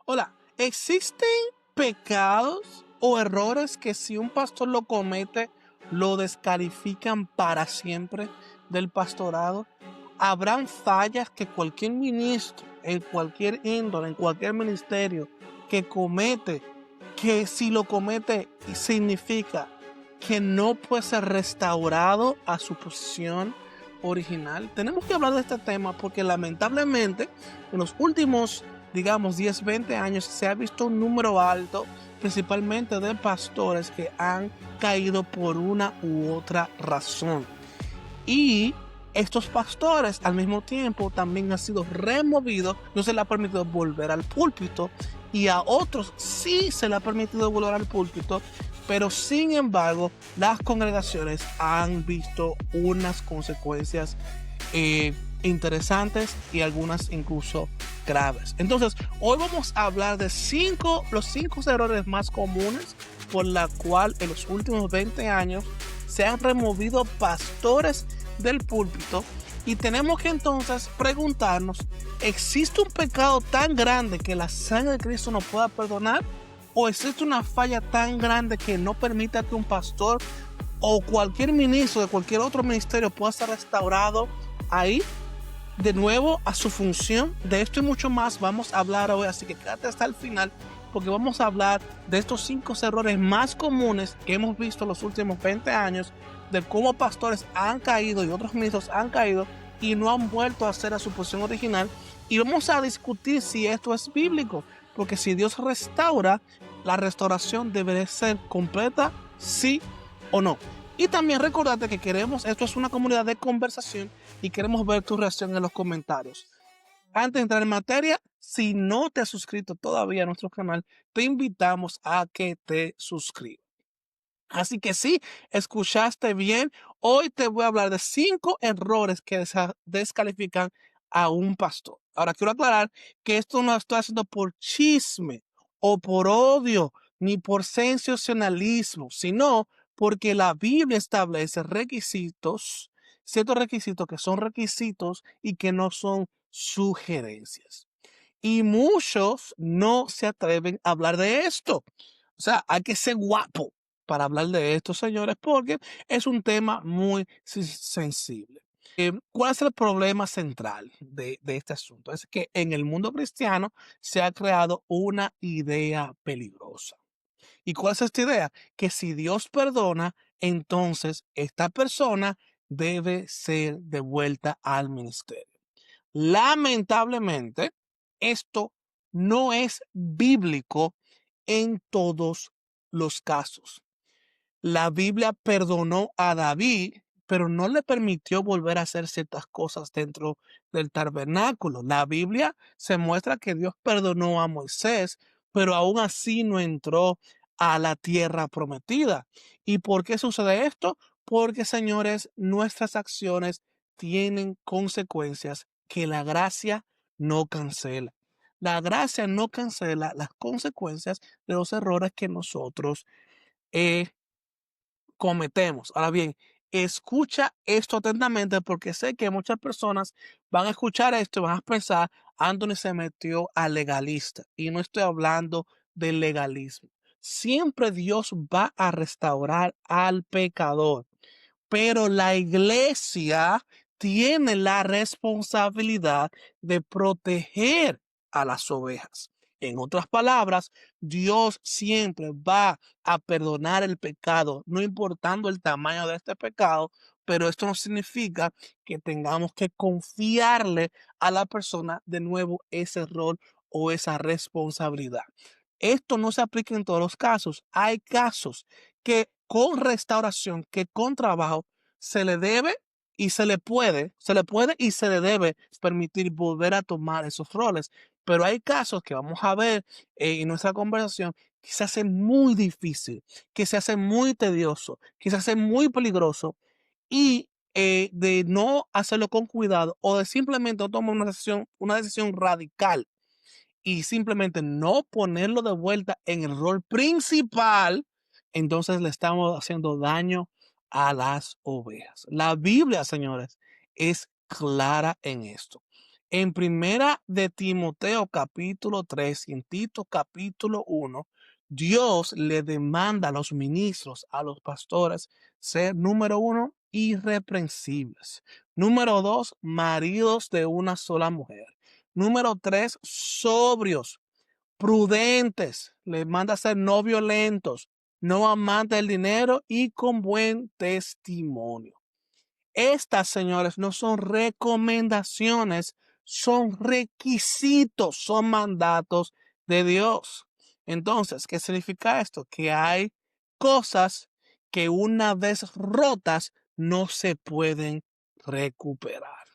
Hola, ¿existen pecados o errores que si un pastor lo comete, lo descalifican para siempre del pastorado? ¿Habrán fallas que cualquier ministro, en cualquier índole, en cualquier ministerio que comete, que si lo comete significa que no puede ser restaurado a su posición original? Tenemos que hablar de este tema porque lamentablemente en los últimos, digamos, 10, 20 años se ha visto un número alto, principalmente de pastores que han caído por una u otra razón. Y estos pastores al mismo tiempo también han sido removidos, no se les ha permitido volver al púlpito, y a otros sí se les ha permitido volver al púlpito, pero sin embargo las congregaciones han visto unas consecuencias eh, interesantes y algunas incluso graves. Entonces, hoy vamos a hablar de los cinco errores más comunes por la cual en los últimos 20 años se han removido pastores del púlpito, y tenemos que entonces preguntarnos, ¿existe un pecado tan grande que la sangre de Cristo no pueda perdonar? ¿O existe una falla tan grande que no permita que un pastor o cualquier ministro de cualquier otro ministerio pueda ser restaurado ahí de nuevo a su función? De esto y mucho más vamos a hablar hoy, así que quédate hasta el final porque vamos a hablar de estos 5 errores más comunes que hemos visto en los últimos 20 años, de cómo pastores han caído y otros ministros han caído y no han vuelto a ser a su posición original, y vamos a discutir si esto es bíblico, porque si Dios restaura, la restauración debe ser completa, sí o no. Y también recordate que esto es una comunidad de conversación y queremos ver tu reacción en los comentarios. Antes de entrar en materia, si no te has suscrito todavía a nuestro canal, te invitamos a que te suscribas. Así que sí, escuchaste bien. Hoy te voy a hablar de 5 errores que descalifican a un pastor. Ahora quiero aclarar que esto no lo estoy haciendo por chisme o por odio, ni por sensacionalismo, sino porque la Biblia establece requisitos, ciertos requisitos que son requisitos y que no son sugerencias. Y muchos no se atreven a hablar de esto. O sea, hay que ser guapo para hablar de esto, señores, porque es un tema muy sensible. ¿Cuál es el problema central de este asunto? Es que en el mundo cristiano se ha creado una idea peligrosa. ¿Y cuál es esta idea? Que si Dios perdona, entonces esta persona debe ser devuelta al ministerio. Lamentablemente, esto no es bíblico en todos los casos. La Biblia perdonó a David, pero no le permitió volver a hacer ciertas cosas dentro del tabernáculo. La Biblia se muestra que Dios perdonó a Moisés, pero aún así no entró a la tierra prometida. ¿Y por qué sucede esto? Porque, señores, nuestras acciones tienen consecuencias que la gracia no cancela. La gracia no cancela las consecuencias de los errores que nosotros cometemos. Ahora bien, escucha esto atentamente porque sé que muchas personas van a escuchar esto y van a pensar, Anthony se metió a legalista, y no estoy hablando del legalismo. Siempre Dios va a restaurar al pecador, pero la iglesia tiene la responsabilidad de proteger a las ovejas. En otras palabras, Dios siempre va a perdonar el pecado, no importando el tamaño de este pecado, pero esto no significa que tengamos que confiarle a la persona de nuevo ese rol o esa responsabilidad. Esto no se aplica en todos los casos. Hay casos que con restauración, que con trabajo se le debe y se le puede y se le debe permitir volver a tomar esos roles. Pero hay casos que vamos a ver en nuestra conversación que se hace muy difícil, que se hace muy tedioso, que se hace muy peligroso, y de no hacerlo con cuidado o de simplemente no tomar una decisión radical y simplemente no ponerlo de vuelta en el rol principal, entonces le estamos haciendo daño a las ovejas. La Biblia, señores, es clara en esto. En primera de Timoteo capítulo 3 y en Tito capítulo 1, Dios le demanda a los ministros, a los pastores, ser número uno, irreprensibles. Número dos, maridos de una sola mujer. Número tres, sobrios, prudentes. Le manda a ser no violentos, no amantes del dinero y con buen testimonio. Estas, señores, no son recomendaciones, son requisitos, son mandatos de Dios. Entonces, ¿qué significa esto? Que hay cosas que una vez rotas no se pueden recuperar.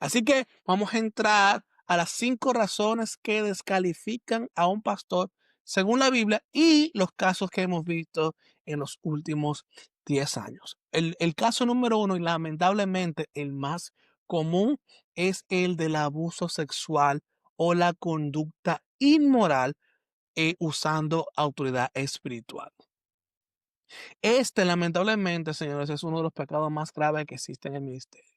Así que vamos a entrar a las 5 razones que descalifican a un pastor según la Biblia y los casos que hemos visto en los últimos 10 años. El caso número 1 y lamentablemente el más común es el del abuso sexual o la conducta inmoral usando autoridad espiritual. Este lamentablemente, señores, es uno de los pecados más graves que existen en el ministerio.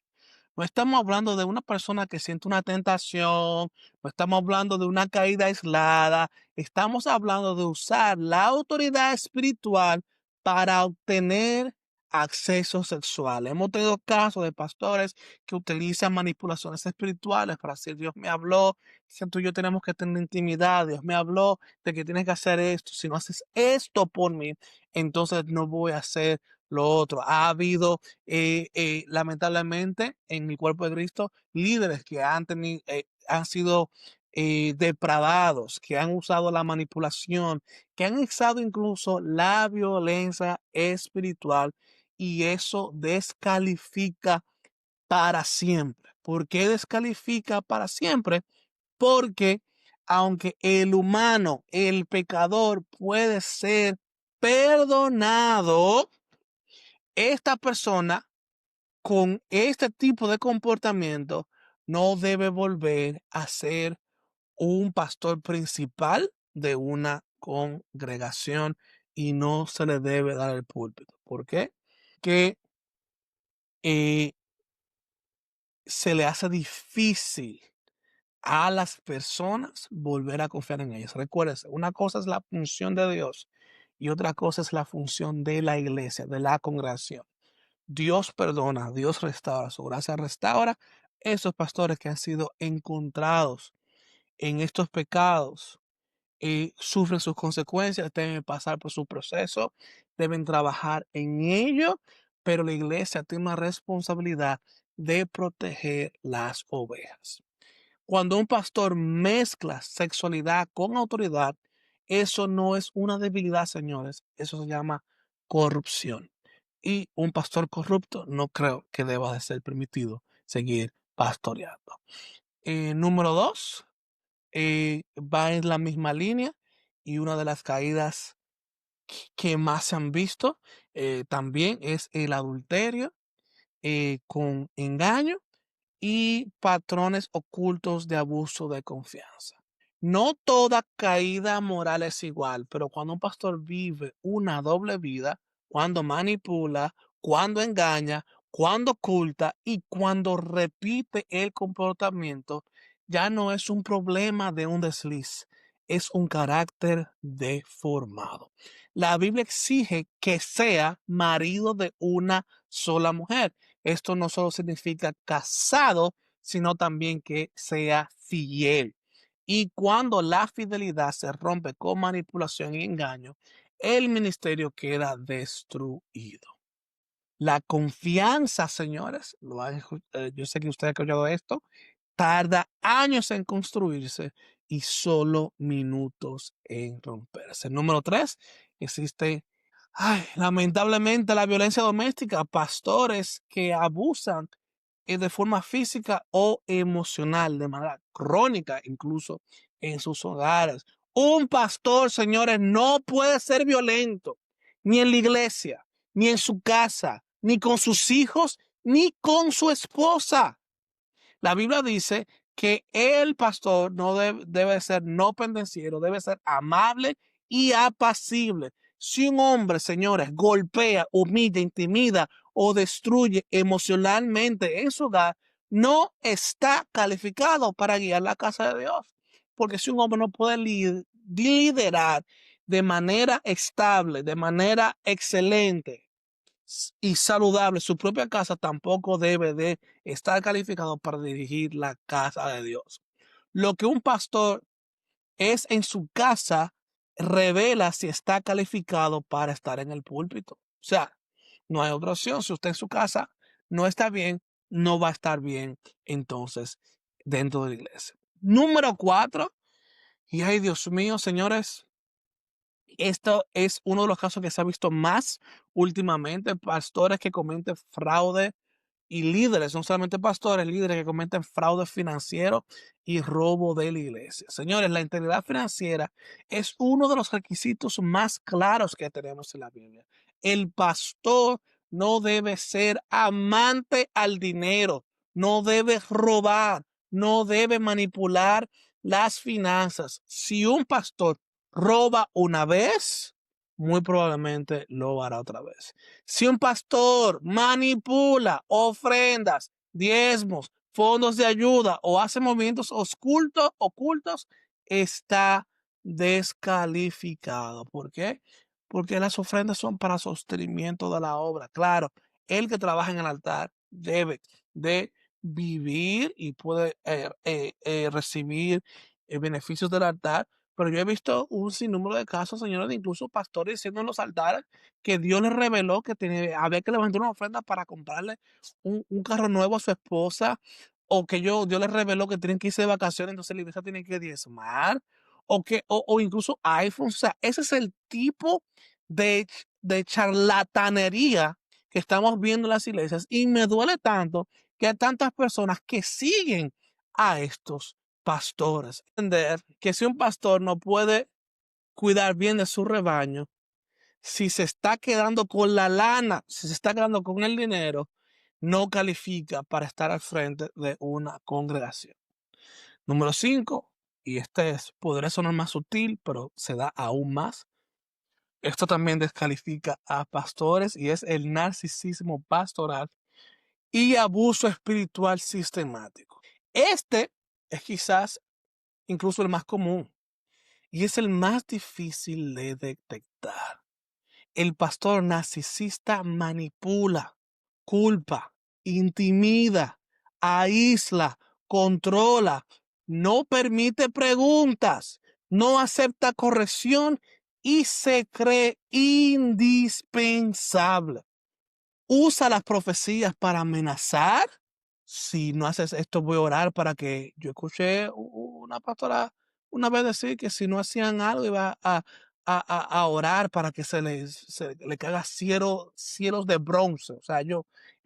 No estamos hablando de una persona que siente una tentación, no estamos hablando de una caída aislada, estamos hablando de usar la autoridad espiritual para obtener acceso sexual. Hemos tenido casos de pastores que utilizan manipulaciones espirituales para decir, Dios me habló, que tú y yo tenemos que tener intimidad, Dios me habló de que tienes que hacer esto, si no haces esto por mí, entonces no voy a hacer lo otro. Ha habido lamentablemente en el cuerpo de Cristo líderes que han sido depravados, que han usado la manipulación, que han usado incluso la violencia espiritual y eso descalifica para siempre. ¿Por qué descalifica para siempre? Porque aunque el humano, el pecador puede ser perdonado, esta persona con este tipo de comportamiento no debe volver a ser un pastor principal de una congregación y no se le debe dar el púlpito. ¿Por qué? Que eh, se le hace difícil a las personas volver a confiar en ellas. Recuérdense, una cosa es la función de Dios y otra cosa es la función de la iglesia, de la congregación. Dios perdona, Dios restaura, su gracia restaura esos pastores que han sido encontrados en estos pecados, sufren sus consecuencias, deben pasar por su proceso, deben trabajar en ello, pero la iglesia tiene una responsabilidad de proteger las ovejas. Cuando un pastor mezcla sexualidad con autoridad, eso no es una debilidad, señores, eso se llama corrupción. Y un pastor corrupto no creo que deba de ser permitido seguir pastoreando. Número 2, va en la misma línea y una de las caídas que más se han visto también es el adulterio con engaño y patrones ocultos de abuso de confianza. No toda caída moral es igual, pero cuando un pastor vive una doble vida, cuando manipula, cuando engaña, cuando oculta y cuando repite el comportamiento, ya no es un problema de un desliz, es un carácter deformado. La Biblia exige que sea marido de una sola mujer. Esto no solo significa casado, sino también que sea fiel. Y cuando la fidelidad se rompe con manipulación y engaño, el ministerio queda destruido. La confianza, señores, yo sé que ustedes han escuchado esto, tarda años en construirse y solo minutos en romperse. Número 3, existe, lamentablemente, la violencia doméstica, pastores que abusan de forma física o emocional, de manera crónica, incluso en sus hogares. Un pastor, señores, no puede ser violento, ni en la iglesia, ni en su casa, ni con sus hijos, ni con su esposa. La Biblia dice que el pastor no debe ser no pendenciero, debe ser amable y apacible. Si un hombre, señores, golpea, humilla, intimida o destruye emocionalmente en su hogar, no está calificado para guiar la casa de Dios. Porque si un hombre no puede liderar de manera estable, de manera excelente y saludable su propia casa, tampoco debe de estar calificado para dirigir la casa de Dios. Lo que un pastor es en su casa revela si está calificado para estar en el púlpito. O sea, no hay otra opción. Si usted en su casa no está bien, no va a estar bien entonces dentro de la iglesia. Número 4, y ay Dios mío, señores, esto es uno de los casos que se ha visto más últimamente, pastores que cometen fraude y líderes, no solamente pastores, líderes que cometen fraude financiero y robo de la iglesia. Señores, la integridad financiera es uno de los requisitos más claros que tenemos en la Biblia. El pastor no debe ser amante al dinero, no debe robar, no debe manipular las finanzas. Si un pastor roba una vez, muy probablemente lo hará otra vez. Si un pastor manipula ofrendas, diezmos, fondos de ayuda o hace movimientos ocultos, está descalificado. ¿Por qué? Porque las ofrendas son para sostenimiento de la obra. Claro, el que trabaja en el altar debe de vivir y puede recibir beneficios del altar, pero yo he visto un sinnúmero de casos, señores, de incluso pastores diciendo en los altares que Dios les reveló que había que levantar una ofrenda para comprarle un carro nuevo a su esposa, o que Dios les reveló que tienen que irse de vacaciones, entonces la iglesia tiene que diezmar, o incluso iPhones. O sea, ese es el tipo de charlatanería que estamos viendo en las iglesias, y me duele tanto que hay tantas personas que siguen a estos pastores. Entender que si un pastor no puede cuidar bien de su rebaño, si se está quedando con la lana, si se está quedando con el dinero, no califica para estar al frente de una congregación. Número 5, y este podría sonar más sutil, pero se da aún más. Esto también descalifica a pastores, y es el narcisismo pastoral y abuso espiritual sistemático. Este es quizás incluso el más común y es el más difícil de detectar. El pastor narcisista manipula, culpa, intimida, aísla, controla, no permite preguntas, no acepta corrección y se cree indispensable. Usa las profecías para amenazar. Si no haces esto, voy a orar para que... Yo escuché una pastora una vez decir que si no hacían algo iba a orar para que se le caiga cielos de bronce. O sea, ellos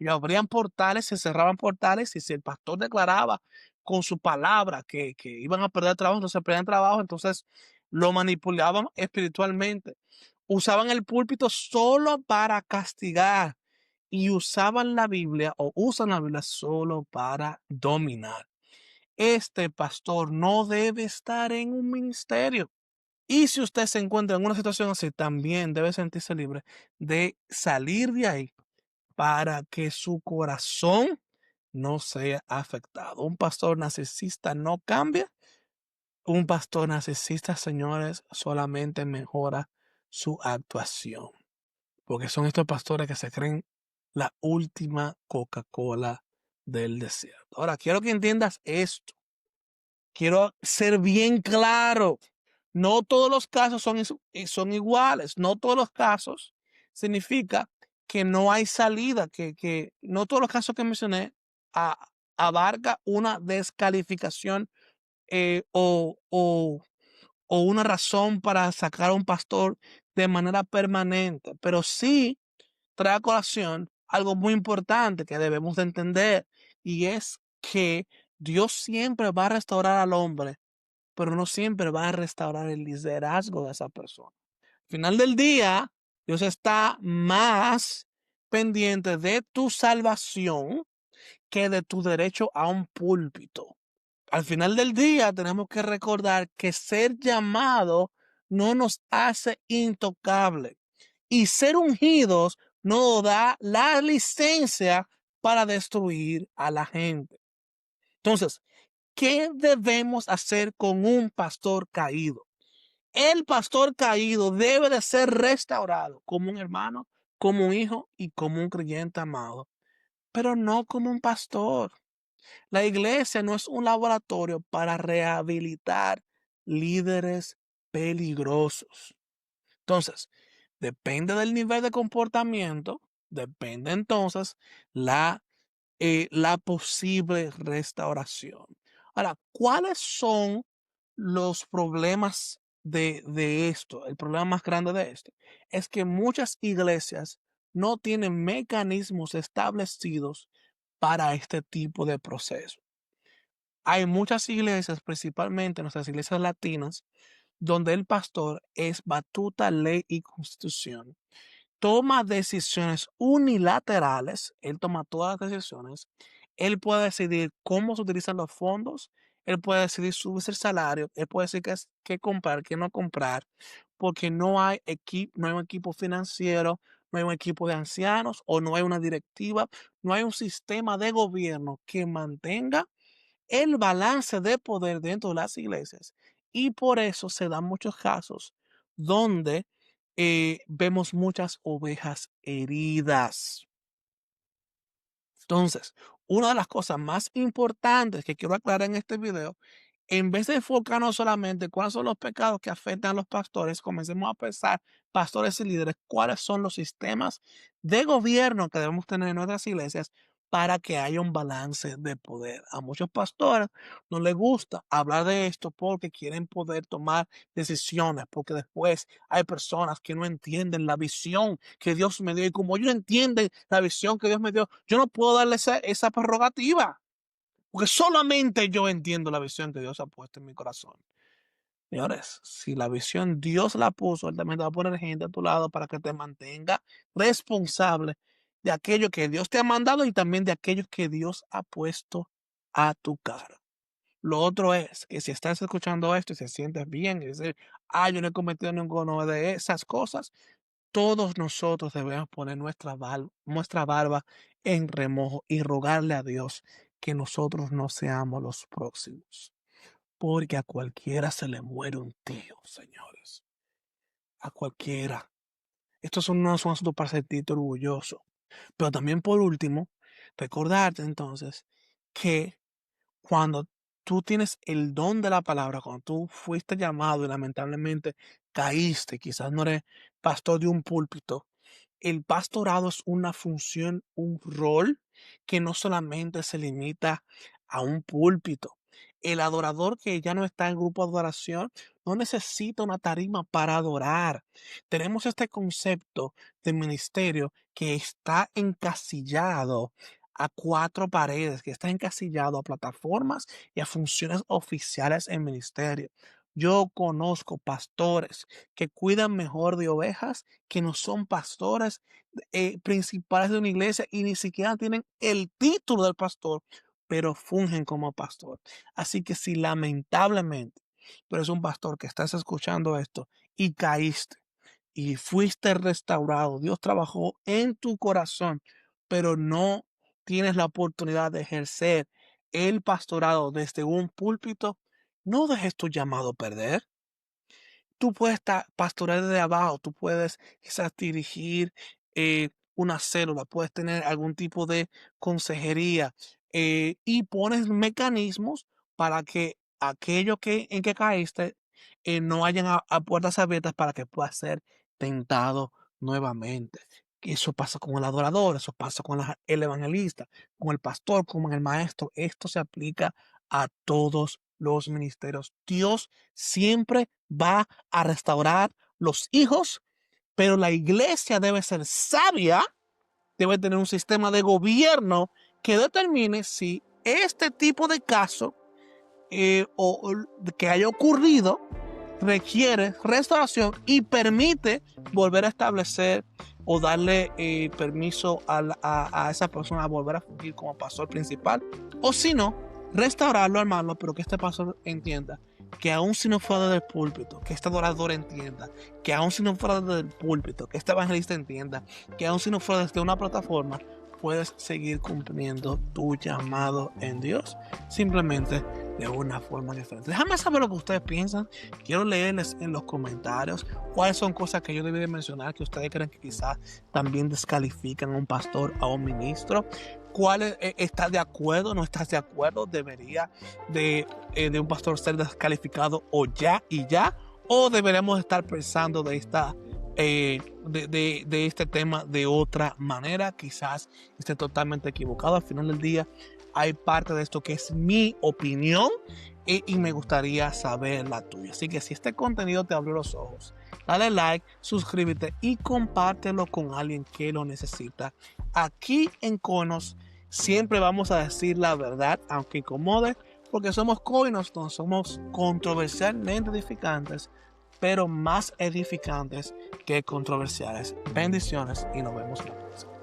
abrían portales, se cerraban portales, y si el pastor declaraba con su palabra que iban a perder trabajo, entonces perdían trabajo, entonces lo manipulaban espiritualmente. Usaban el púlpito solo para castigar y usaban la Biblia o usan la Biblia solo para dominar. Este pastor no debe estar en un ministerio. Y si usted se encuentra en una situación así, también debe sentirse libre de salir de ahí para que su corazón no sea afectado. Un pastor narcisista no cambia. Un pastor narcisista, señores, solamente mejora su actuación. Porque son estos pastores que se creen la última Coca-Cola del desierto. Ahora, quiero que entiendas esto. Quiero ser bien claro. No todos los casos son iguales. No todos los casos significa que no hay salida, que no todos los casos que mencioné abarca una descalificación o una razón para sacar a un pastor de manera permanente, pero sí trae a colación algo muy importante que debemos de entender, y es que Dios siempre va a restaurar al hombre, pero no siempre va a restaurar el liderazgo de esa persona. Al final del día, Dios está más pendiente de tu salvación que de tu derecho a un púlpito. Al final del día tenemos que recordar que ser llamado no nos hace intocable, y ser ungidos no da la licencia para destruir a la gente. Entonces, ¿qué debemos hacer con un pastor caído? El pastor caído debe de ser restaurado como un hermano, como un hijo y como un creyente amado, pero no como un pastor. La iglesia no es un laboratorio para rehabilitar líderes peligrosos. Entonces, depende del nivel de comportamiento, depende entonces la posible restauración. Ahora, ¿cuáles son los problemas de esto? El problema más grande de esto es que muchas iglesias no tienen mecanismos establecidos para este tipo de proceso. Hay muchas iglesias, principalmente nuestras iglesias latinas, donde el pastor es batuta, ley y constitución. Toma decisiones unilaterales, él toma todas las decisiones, él puede decidir cómo se utilizan los fondos, él puede decidir subirse el salario, él puede decir qué comprar, qué no comprar, porque no hay un equipo financiero, no hay un equipo de ancianos o no hay una directiva, no hay un sistema de gobierno que mantenga el balance de poder dentro de las iglesias. Y por eso se dan muchos casos donde vemos muchas ovejas heridas. Entonces, una de las cosas más importantes que quiero aclarar en este video, en vez de enfocarnos solamente en cuáles son los pecados que afectan a los pastores, comencemos a pensar, pastores y líderes, cuáles son los sistemas de gobierno que debemos tener en nuestras iglesias para que haya un balance de poder. A muchos pastores no les gusta hablar de esto porque quieren poder tomar decisiones, porque después hay personas que no entienden la visión que Dios me dio y como ellos entienden la visión que Dios me dio, yo no puedo darle esa prerrogativa, porque solamente yo entiendo la visión que Dios ha puesto en mi corazón. Señores, si la visión Dios la puso, Él también te va a poner gente a tu lado para que te mantenga responsable de aquello que Dios te ha mandado y también de aquello que Dios ha puesto a tu cargo. Lo otro es que si estás escuchando esto y te sientes bien y dices, yo no he cometido ninguna de esas cosas, todos nosotros debemos poner nuestra barba en remojo y rogarle a Dios que nosotros no seamos los próximos. Porque a cualquiera se le muere un tío, señores. A cualquiera. Estos no son asuntos para sentirte orgulloso. Pero también por último, recordarte entonces que cuando tú tienes el don de la palabra, cuando tú fuiste llamado y lamentablemente caíste, quizás no eres pastor de un púlpito, el pastorado es una función, un rol que no solamente se limita a un púlpito. El adorador que ya no está en grupo de adoración no necesita una tarima para adorar. Tenemos este concepto de ministerio que está encasillado a cuatro paredes, que está encasillado a plataformas y a funciones oficiales en ministerio. Yo conozco pastores que cuidan mejor de ovejas, que no son pastores principales de una iglesia y ni siquiera tienen el título del pastor, pero fungen como pastor. Así que si lamentablemente tú eres un pastor que estás escuchando esto y caíste y fuiste restaurado, Dios trabajó en tu corazón, pero no tienes la oportunidad de ejercer el pastorado desde un púlpito, no dejes tu llamado perder. Tú puedes pastorear desde abajo, tú puedes quizás dirigir una célula, puedes tener algún tipo de consejería y pones mecanismos para que aquello en que caíste no hayan a puertas abiertas para que puedas ser tentado nuevamente. Eso pasa con el adorador, eso pasa con el evangelista, con el pastor, con el maestro. Esto se aplica a todos los ministerios. Dios siempre va a restaurar los hijos, pero la iglesia debe ser sabia, debe tener un sistema de gobierno que determine si este tipo de caso o que haya ocurrido requiere restauración y permite volver a establecer o darle permiso a esa persona a volver a fungir como pastor principal, o si no, restaurarlo, armarlo, pero que este pastor entienda que aún si no fuera del púlpito, que este adorador entienda, que aún si no fuera del púlpito, que este evangelista entienda, que aún si no fuera desde una plataforma, puedes seguir cumpliendo tu llamado en Dios, simplemente de una forma diferente. Déjame saber lo que ustedes piensan. Quiero leerles en los comentarios cuáles son cosas que yo debí de mencionar que ustedes creen que quizás también descalifican a un pastor, a un ministro. ¿Cuál estás de acuerdo? ¿No estás de acuerdo? ¿Debería de un pastor ser descalificado o ya y ya? ¿O deberemos estar pensando de este tema de otra manera? Quizás esté totalmente equivocado. Al final del día hay parte de esto que es mi opinión y me gustaría saber la tuya. Así que si este contenido te abrió los ojos, dale like, suscríbete y compártelo con alguien que lo necesita. Aquí en Conos siempre vamos a decir la verdad, aunque incomode, porque somos coinos, no somos controversialmente edificantes, pero más edificantes que controversiales. Bendiciones y nos vemos la próxima.